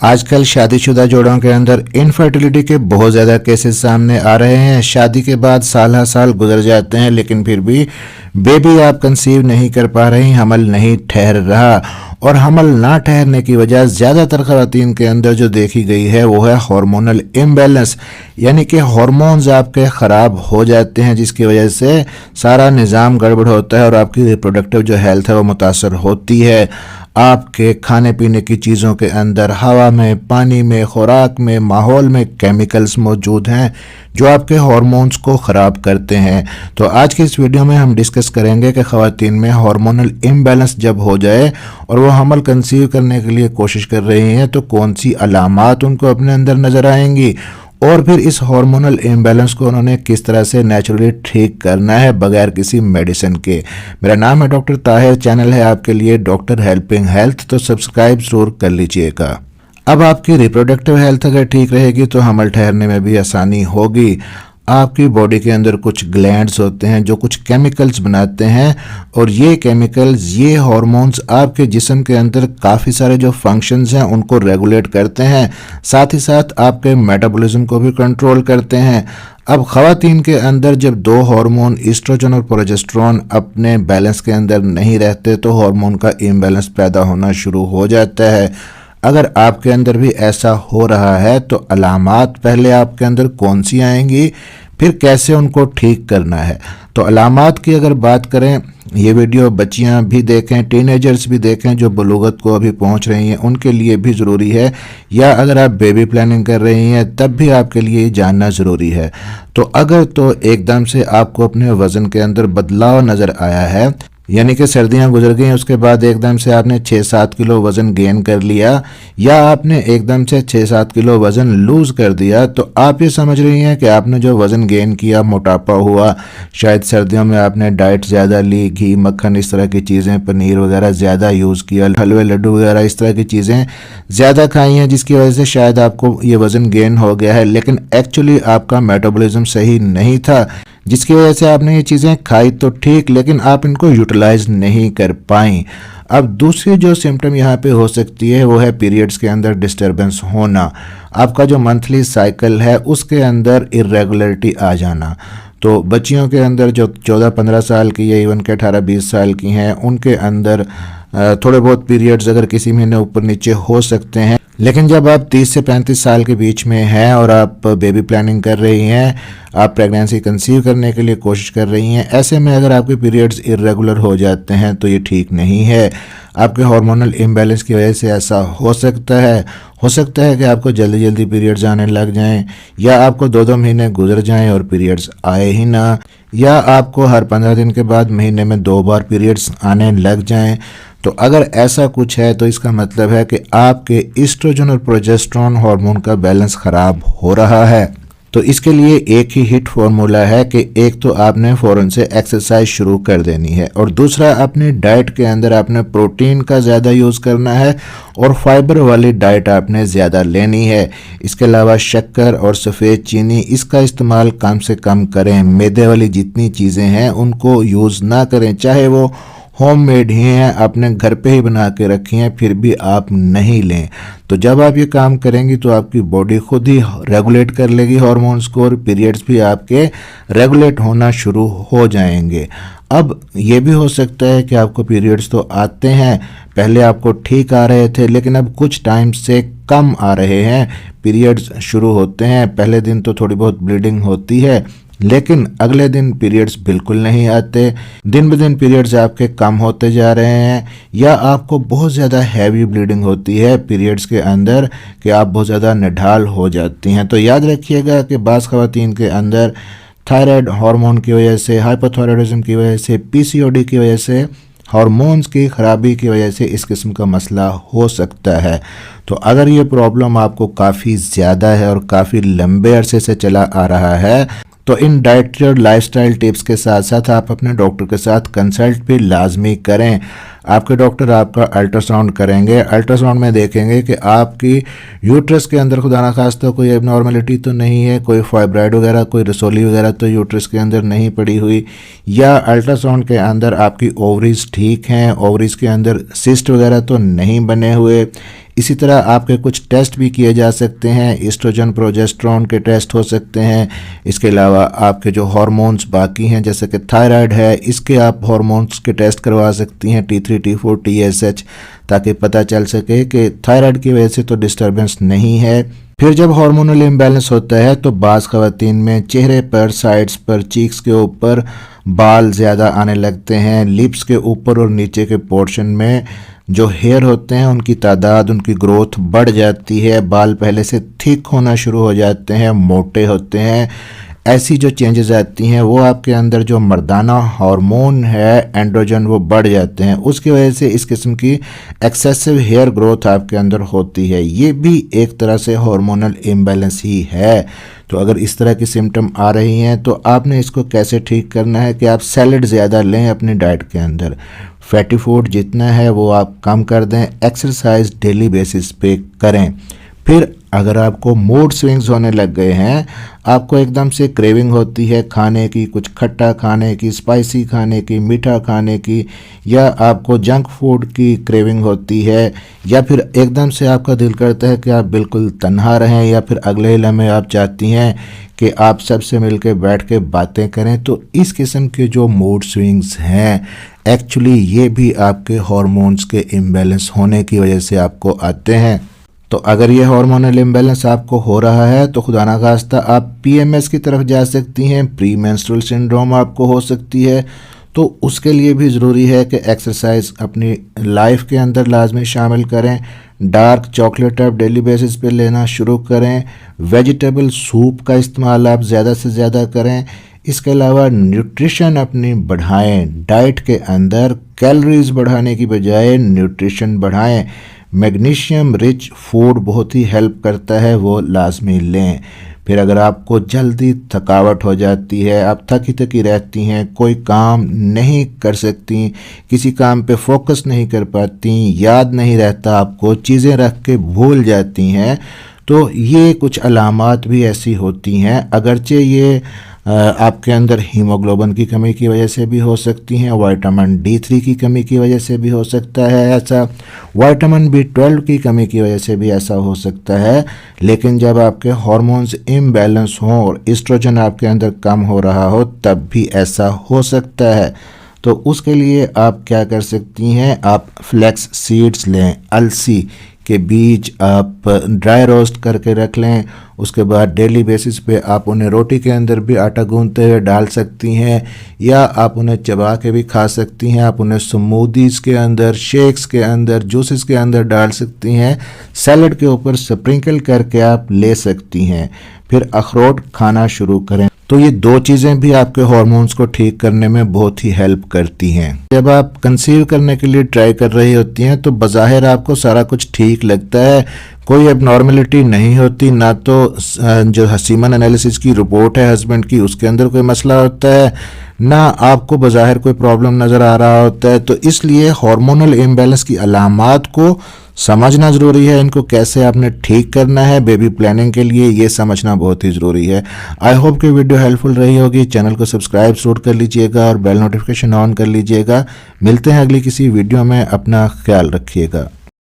आजकल शादीशुदा जोड़ों के अंदर इनफर्टिलिटी के बहुत ज़्यादा केसेस सामने आ रहे हैं। शादी के बाद साल हर साल गुजर जाते हैं लेकिन फिर भी बेबी आप कंसीव नहीं कर पा रही, हमल नहीं ठहर रहा। और हमल ना ठहरने की वजह ज़्यादातर ख़वातीन के अंदर जो देखी गई है वो है हार्मोनल इम्बैलेंस, यानी कि हार्मोन्स आपके ख़राब हो जाते हैं जिसकी वजह से सारा निज़ाम गड़बड़ होता है और आपकी रिप्रोडक्टिव जो हेल्थ है वो मुतासर होती है। आपके खाने पीने की चीज़ों के अंदर, हवा में, पानी में, खुराक में, माहौल में केमिकल्स मौजूद हैं जो आपके हार्मोन्स को ख़राब करते हैं। तो आज की इस वीडियो में हम डिस्कस करेंगे कि ख़वातीन में हार्मोनल इम्बैलेंस जब हो जाए और वो हमल कंसीव करने के लिए कोशिश कर रही हैं तो कौन सी अलामात उनको अपने अंदर नज़र आएंगी और फिर इस हार्मोनल इम्बैलेंस को उन्होंने किस तरह से नेचुरली ठीक करना है बगैर किसी मेडिसिन के। मेरा नाम है डॉक्टर ताहिर, चैनल है आपके लिए डॉक्टर हेल्पिंग हेल्थ, तो सब्सक्राइब जरूर कर लीजिएगा। अब आपकी रिप्रोडक्टिव हेल्थ अगर ठीक रहेगी तो हमल ठहरने में भी आसानी होगी। आपकी बॉडी के अंदर कुछ ग्लैंड्स होते हैं जो कुछ केमिकल्स बनाते हैं और ये केमिकल्स, ये हार्मोन्स आपके जिस्म के अंदर काफ़ी सारे जो फंक्शंस हैं उनको रेगुलेट करते हैं, साथ ही साथ आपके मेटाबॉलिज्म को भी कंट्रोल करते हैं। अब ख़वातीन के अंदर जब दो हार्मोन ईस्ट्रोजन और प्रोजेस्टेरोन अपने बैलेंस के अंदर नहीं रहते तो हार्मोन का इम्बैलेंस पैदा होना शुरू हो जाता है। अगर आपके अंदर भी ऐसा हो रहा है तो अलामात पहले आपके अंदर कौन सी आएंगी, फिर कैसे उनको ठीक करना है। तो अलामात की अगर बात करें, ये वीडियो बच्चियां भी देखें, टीनेजर्स भी देखें जो बलूगत को अभी पहुंच रही हैं, उनके लिए भी ज़रूरी है, या अगर आप बेबी प्लानिंग कर रही हैं तब भी आपके लिए जानना ज़रूरी है। तो अगर तो एकदम से आपको अपने वज़न के अंदर बदलाव नज़र आया है, यानी कि सर्दियां गुजर गई उसके बाद एकदम से आपने 6-7 किलो वज़न गेन कर लिया या आपने एकदम से 6-7 किलो वज़न लूज़ कर दिया, तो आप ये समझ रही हैं कि आपने जो वज़न गेन किया मोटापा हुआ। शायद सर्दियों में आपने डाइट ज़्यादा ली, घी मक्खन इस तरह की चीज़ें, पनीर वगैरह ज़्यादा यूज़ किया, हलवे लड्डू वगैरह इस तरह की चीज़ें ज़्यादा खाई हैं जिसकी वजह से शायद आपको ये वज़न गेन हो गया है, लेकिन एक्चुअली आपका मेटाबॉलिज्म सही नहीं था जिसकी वजह से आपने ये चीज़ें खाई तो ठीक, लेकिन आप इनको यूटिलाइज नहीं कर पाई। अब दूसरी जो सिम्टम यहाँ पे हो सकती है वो है पीरियड्स के अंदर डिस्टर्बेंस होना। आपका जो मंथली साइकिल है उसके अंदर इरेगुलरिटी आ जाना। तो बच्चियों के अंदर जो 14-15 साल की या इवन के 18-20 साल की हैं उनके अंदर थोड़े बहुत पीरियड्स अगर किसी महीने ऊपर नीचे हो सकते हैं, लेकिन जब आप 30 से 35 साल के बीच में हैं और आप बेबी प्लानिंग कर रही हैं, आप प्रेगनेंसी कंसीव करने के लिए कोशिश कर रही हैं, ऐसे में अगर आपके पीरियड्स इरेगुलर हो जाते हैं तो ये ठीक नहीं है। आपके हार्मोनल इम्बैलेंस की वजह से ऐसा हो सकता है कि आपको जल्दी जल्दी पीरियड्स आने लग जाएं, या आपको 2-2 महीने गुजर जाएं और पीरियड्स आए ही ना, या आपको हर 15 दिन के बाद महीने में 2 बार पीरियड्स आने लग जाएं। तो अगर ऐसा कुछ है तो इसका मतलब है कि आपके ईस्ट्रोजन और प्रोजेस्टेरोन हार्मोन का बैलेंस ख़राब हो रहा है। तो इसके लिए एक ही हिट फॉर्मूला है कि एक तो आपने फ़ौरन से एक्सरसाइज शुरू कर देनी है और दूसरा अपनी डाइट के अंदर आपने प्रोटीन का ज़्यादा यूज़ करना है और फाइबर वाली डाइट आपने ज़्यादा लेनी है। इसके अलावा शक्कर और सफ़ेद चीनी इसका इस्तेमाल कम से कम करें। मैदे वाली जितनी चीज़ें हैं उनको यूज़ ना करें, चाहे वो होममेड ही हैं, आपने घर पे ही बना के रखी हैं, फिर भी आप नहीं लें। तो जब आप ये काम करेंगी तो आपकी बॉडी खुद ही रेगुलेट कर लेगी हार्मोन्स को और पीरियड्स भी आपके रेगुलेट होना शुरू हो जाएंगे। अब ये भी हो सकता है कि आपको पीरियड्स तो आते हैं, पहले आपको ठीक आ रहे थे लेकिन अब कुछ टाइम से कम आ रहे हैं। पीरियड्स शुरू होते हैं, पहले दिन तो थोड़ी बहुत ब्लीडिंग होती है लेकिन अगले दिन पीरियड्स बिल्कुल नहीं आते। दिन ब दिन पीरियड्स आपके कम होते जा रहे हैं, या आपको बहुत ज़्यादा हैवी ब्लीडिंग होती है पीरियड्स के अंदर कि आप बहुत ज़्यादा निढाल हो जाती हैं। तो याद रखिएगा कि बाज़ ख़वातीन के अंदर थायराइड हार्मोन की वजह से, हाइपोथायराइडिज्म की वजह से, पीसीओडी की वजह से, हार्मोन्स की ख़राबी की वजह से इस किस्म का मसला हो सकता है। तो अगर ये प्रॉब्लम आपको काफ़ी ज़्यादा है और काफ़ी लंबे अरसे से चला आ रहा है तो इन डाइटरी और लाइफस्टाइल टिप्स के साथ साथ आप अपने डॉक्टर के साथ कंसल्ट भी लाजमी करें। आपके डॉक्टर आपका अल्ट्रासाउंड करेंगे, अल्ट्रासाउंड में देखेंगे कि आपकी यूट्रस के अंदर खुदा ना खास्ता कोई एबनॉर्मलिटी तो नहीं है, कोई फाइब्राइड वगैरह, कोई रसोली वगैरह तो यूट्रस के अंदर नहीं पड़ी हुई, या अल्ट्रासाउंड के अंदर आपकी ओवरीज ठीक हैं, ओवरीज के अंदर सिस्ट वगैरह तो नहीं बने हुए, इसी तरह आपके कुछ टेस्ट भी किए जा सकते हैं, एस्ट्रोजन प्रोजेस्टेरोन के टेस्ट हो सकते हैं। इसके अलावा आपके जो हार्मोन्स बाकी हैं जैसे कि थायराइड है, इसके आप हार्मोन्स के टेस्ट करवा सकती हैं, T3 T4 TSH, ताकि पता चल सके कि थायराइड की वजह से तो डिस्टर्बेंस नहीं है। फिर जब हार्मोनल इम्बैलेंस होता है तो बाज़ ख़वातीन में चेहरे पर, साइड्स पर, चीक्स के ऊपर बाल ज़्यादा आने लगते हैं। लिप्स के ऊपर और नीचे के पोर्शन में जो हेयर होते हैं उनकी तादाद, उनकी ग्रोथ बढ़ जाती है। बाल पहले से थिक होना शुरू हो जाते हैं, मोटे होते हैं। ऐसी जो चेंजेस आती हैं वो आपके अंदर जो मर्दाना हार्मोन है एंड्रोजन वो बढ़ जाते हैं, उसकी वजह से इस किस्म की एक्सेसिव हेयर ग्रोथ आपके अंदर होती है। ये भी एक तरह से हार्मोनल इम्बैलेंस ही है। तो अगर इस तरह की सिम्टम आ रही हैं तो आपने इसको कैसे ठीक करना है कि आप सैलड ज़्यादा लें अपनी डाइट के अंदर, फैटी फूड जितना है वो आप कम कर दें, एक्सरसाइज डेली बेसिस पे करें। फिर अगर आपको मूड स्विंग्स होने लग गए हैं, आपको एकदम से क्रेविंग होती है खाने की, कुछ खट्टा खाने की, स्पाइसी खाने की, मीठा खाने की, या आपको जंक फूड की क्रेविंग होती है, या फिर एकदम से आपका दिल करता है कि आप बिल्कुल तन्हा रहें, या फिर अगले लम्हे आप चाहती हैं कि आप सबसे मिलकर बैठ के बातें करें, तो इस किस्म के जो मूड स्विंग्स हैं एक्चुअली ये भी आपके हार्मोन्स के इम्बैलेंस होने की वजह से आपको आते हैं। तो अगर ये हार्मोनल इम्बैलेंस आपको हो रहा है तो खुदा ना खास्ता आप PMS की तरफ जा सकती हैं, प्री मेंस्ट्रुअल सिंड्रोम आपको हो सकती है। तो उसके लिए भी ज़रूरी है कि एक्सरसाइज अपनी लाइफ के अंदर लाजमी शामिल करें। डार्क चॉकलेट आप डेली बेसिस पे लेना शुरू करें। वेजिटेबल सूप का इस्तेमाल आप ज़्यादा से ज़्यादा करें। इसके अलावा न्यूट्रिशन अपनी बढ़ाएं, डाइट के अंदर कैलोरीज बढ़ाने की बजाय न्यूट्रिशन बढ़ाएं। मैग्नीशियम रिच फूड बहुत ही हेल्प करता है, वो लाजमी लें। फिर अगर आपको जल्दी थकावट हो जाती है, आप थकी थकी रहती हैं, कोई काम नहीं कर सकती, किसी काम पे फोकस नहीं कर पाती, याद नहीं रहता आपको, चीज़ें रख के भूल जाती हैं, तो ये कुछ अलामात भी ऐसी होती हैं। अगरचे ये आपके अंदर हीमोग्लोबिन की कमी की वजह से भी हो सकती हैं, विटामिन D3 की कमी की वजह से भी हो सकता है ऐसा, विटामिन B12 की कमी की वजह से भी ऐसा हो सकता है। लेकिन जब आपके हार्मोन्स इम्बैलेंस हों और एस्ट्रोजन आपके अंदर कम हो रहा हो तब भी ऐसा हो सकता है। तो उसके लिए आप क्या कर सकती हैं, आप फ्लैक्स सीड्स लें, अलसी के बीज आप ड्राई रोस्ट करके रख लें। उसके बाद डेली बेसिस पे आप उन्हें रोटी के अंदर भी आटा गूंथते हुए डाल सकती हैं, या आप उन्हें चबा के भी खा सकती हैं। आप उन्हें स्मूदीज़ के अंदर, शेक्स के अंदर, जूसेस के अंदर डाल सकती हैं। सैलड के ऊपर स्प्रिंकल करके आप ले सकती हैं। फिर अखरोट खाना शुरू करें। तो ये दो चीज़ें भी आपके हार्मोन्स को ठीक करने में बहुत ही हेल्प करती हैं। जब आप कंसीव करने के लिए ट्राई कर रही होती हैं तो बज़ाहिर आपको सारा कुछ ठीक लगता है, कोई एबनॉर्मेलिटी नहीं होती, ना तो जो सीमन एनालिसिस की रिपोर्ट है हस्बैंड की उसके अंदर कोई मसला होता है, ना आपको बज़ाहिर कोई प्रॉब्लम नज़र आ रहा होता है। तो इसलिए हार्मोनल इम्बैलेंस की अलामात को समझना ज़रूरी है, इनको कैसे आपने ठीक करना है बेबी प्लानिंग के लिए, ये समझना बहुत ही ज़रूरी है। आई होप कि वीडियो हेल्पफुल रही होगी। चैनल को सब्सक्राइब जरूर कर लीजिएगा और बेल नोटिफिकेशन ऑन कर लीजिएगा। मिलते हैं अगली किसी वीडियो में, अपना ख्याल रखिएगा।